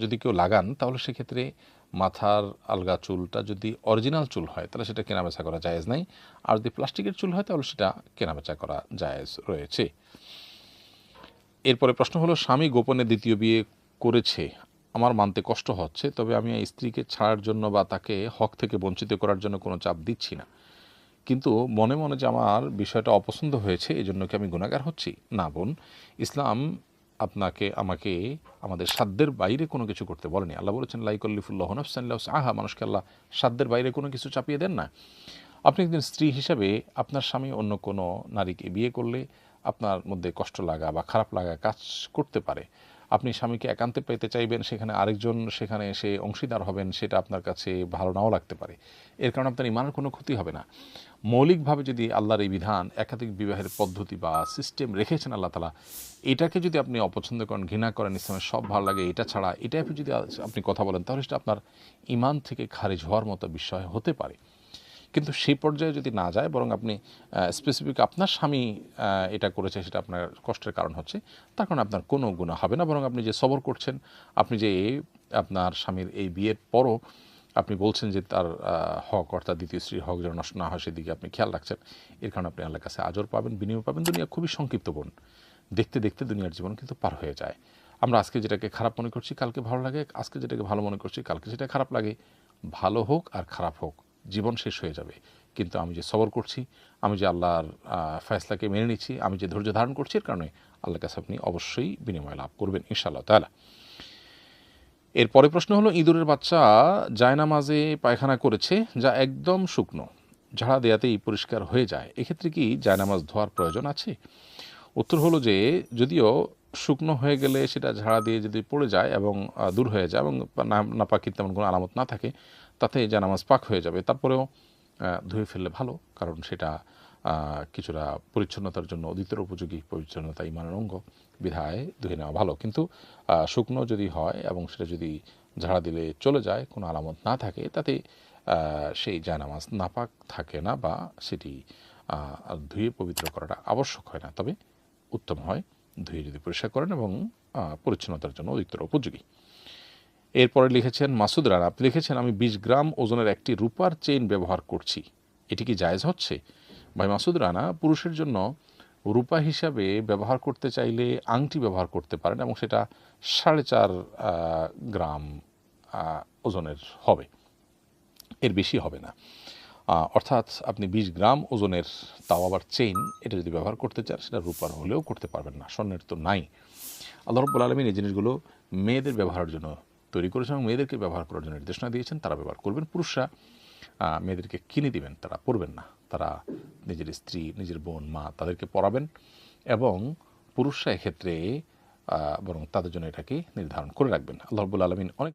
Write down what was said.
যদি কেউ লাগান তাহলে সেক্ষেত্রে মাথার আলগা চুলটা যদি অরিজিনাল চুল হয় তাহলে সেটা কেনাবেচা করা জায়েজ নাই, আর যদি প্লাস্টিকের চুল হয় তাহলে সেটা কেনাবেচা করা জায়েজ রয়েছে। এরপরে প্রশ্ন হলো, স্বামী গোপনে দ্বিতীয় বিয়ে করেছে, আমার মানতে কষ্ট হচ্ছে, তবে আমি এই স্ত্রীকে ছাড়ার জন্য বা তাকে হক থেকে বঞ্চিত করার জন্য কোনো চাপ দিচ্ছি না, কিন্তু মনে মনে যে আমার বিষয়টা অপছন্দ হয়েছে এজন্য কি আমি গুনাহগার হচ্ছি? না বোন, ইসলাম আমাকে আমাদের সাধ্যের বাইরে কোনো কিছু করতে বলেনি। আল্লাহ বলেছেন লা ইউকাল্লিফুল্লাহু নাফসান ইল্লা উসআহা, মানুষকে আল্লাহ সাধ্যের বাইরে কোনো কিছু চাপিয়ে দেন না। আপনি একজন স্ত্রী হিসাবে আপনার স্বামী অন্য কোনো নারীকে বিয়ে করলে আপনার মধ্যে কষ্ট লাগা বা খারাপ লাগা কাজ করতে পারে। আপনি স্বামীকে একান্তে পেতে চাইবেন, সেখানে আরেকজন সেখানে এসে অংশীদার হবেন, সেটা আপনার কাছে ভালো নাও লাগতে পারে। এর কারণে আপনার ইমানের কোনো ক্ষতি হবে না। মৌলিকভাবে যদি আল্লাহর এই বিধান, একাধিক বিবাহের পদ্ধতি বা সিস্টেম রেখেছেন আল্লাহ তাআলা, এটাকে যদি আপনি অপছন্দ করেন, ঘৃণা করেন, ইসলামের সব ভালো লাগে এটা ছাড়া, এটাই যদি আপনি কথা বলেন, তাহলে সেটা আপনার ইমান থেকে খারিজ হওয়ার মতো বিষয় হতে পারে। কিন্তু সেই পর্যায়ে যদি না যায়, বরং আপনি স্পেসিফিক আপনার স্বামী এটা করেছে সেটা আপনার কষ্টের কারণ হচ্ছে, তার কারণে আপনার কোনো গুনাহ হবে না। বরং আপনি যে সবর করছেন, আপনি যে আপনার স্বামীর এই বিয়ের পরও আপনি বলছেন যে তার হক, অর্থাৎ দ্বিতীয় স্ত্রীর হক যেন নষ্ট না হয় সেদিকে আপনি খেয়াল রাখছেন, এর কারণে আপনি আল্লাহর কাছে আজর পাবেন, বিনিময় পাবেন। দুনিয়া খুবই সংক্ষিপ্ত বোন, দেখতে দেখতে দুনিয়ার জীবন কিন্তু পার হয়ে যায়। আমরা আজকে যেটাকে খারাপ মনে করছি কালকে ভালো লাগে, আজকে যেটাকে ভালো মনে করছি কালকে সেটা খারাপ লাগে। ভালো হোক আর খারাপ হোক, জীবন শেষ হয়ে যাবে। কিন্তু আমি যে সবর করছি, আমি যে আল্লাহর ফয়সলাকে মেনে নিচ্ছি, আমি যে ধৈর্য ধারণ করছি, এর কারণে আল্লাহর কাছে আপনি অবশ্যই বিনিময় লাভ করবেন ইনশাআল্লাহ তাআলা। এরপরে প্রশ্ন হলো, ইঁদুরের বাচ্চা জায়নামাজে পায়খানা করেছে, যা একদম শুকনো, ঝাড়া দেয়াতেই পরিষ্কার হয়ে যায়, এক্ষেত্রে কি জায়নামাজ ধোয়ার প্রয়োজন আছে? উত্তর হলো যে, যদিও শুকনো হয়ে গেলে সেটা ঝাড়া দিয়ে যদি পড়ে যায় এবং দূর হয়ে যায় এবং নাপাকির তেমন কোনো আলামত না থাকে, তাতে জায়নামাজ পাক হয়ে যাবে। তারপরেও ধুয়ে ফেললে ভালো, কারণ সেটা কিছুটা পরিচ্ছন্নতার জন্য অধিকতর উপযোগী। পরিচ্ছন্নতা ইমানের অঙ্গ, বিধায় ধুয়ে নেওয়া ভালো। কিন্তু শুকনো যদি হয় এবং সেটা যদি ঝাড়া দিলে চলে যায়, কোনো আলামত না থাকে, তাতে সেই জায়নামাজ নাপাক থাকে না বা সেটি ধুয়ে পবিত্র করাটা আবশ্যক হয় না। তবে উত্তম হয় ধুয়ে যদি পরিষ্কার করেন এবং পরিচ্ছন্নতার জন্য অধিকতর উপযোগী। এরপরে লিখেছেন মাসুদ রানা, আপনি লিখেছেন, আমি 20 গ্রাম ওজনের একটি রূপার চেইন ব্যবহার করছি, এটি কি জায়েজ হচ্ছে? ভাই মাসুদ রানা, পুরুষের জন্য রূপা হিসাবে ব্যবহার করতে চাইলে আংটি ব্যবহার করতে পারেন এবং সেটা 4.5 গ্রাম ওজনের হবে, এর বেশি হবে না। অর্থাৎ আপনি 20 গ্রাম ওজনের, তাও আবার চেইন, এটা যদি ব্যবহার করতে চান সেটা রূপার হলেও করতে পারবেন না, স্বর্ণের তো নাই। আল্লাহ রাব্বুল আলামিন এই জিনিসগুলো মেয়েদের ব্যবহারের জন্য তৈরি করেছেন এবং মেয়েদেরকে ব্যবহার করার জন্য নির্দেশনা দিয়েছেন, তারা ব্যবহার করবেন। পুরুষরা মেয়েদেরকে কিনে দিবেন, তারা পরবেন না। তারা নিজের স্ত্রী, নিজের বোন, মা, তাদেরকে পরাবেন এবং পুরুষরা এক্ষেত্রে বরং তাদের জন্য এটাকে নির্ধারণ করে রাখবেন। আল্লাহ রাব্বুল আলামিন অনেক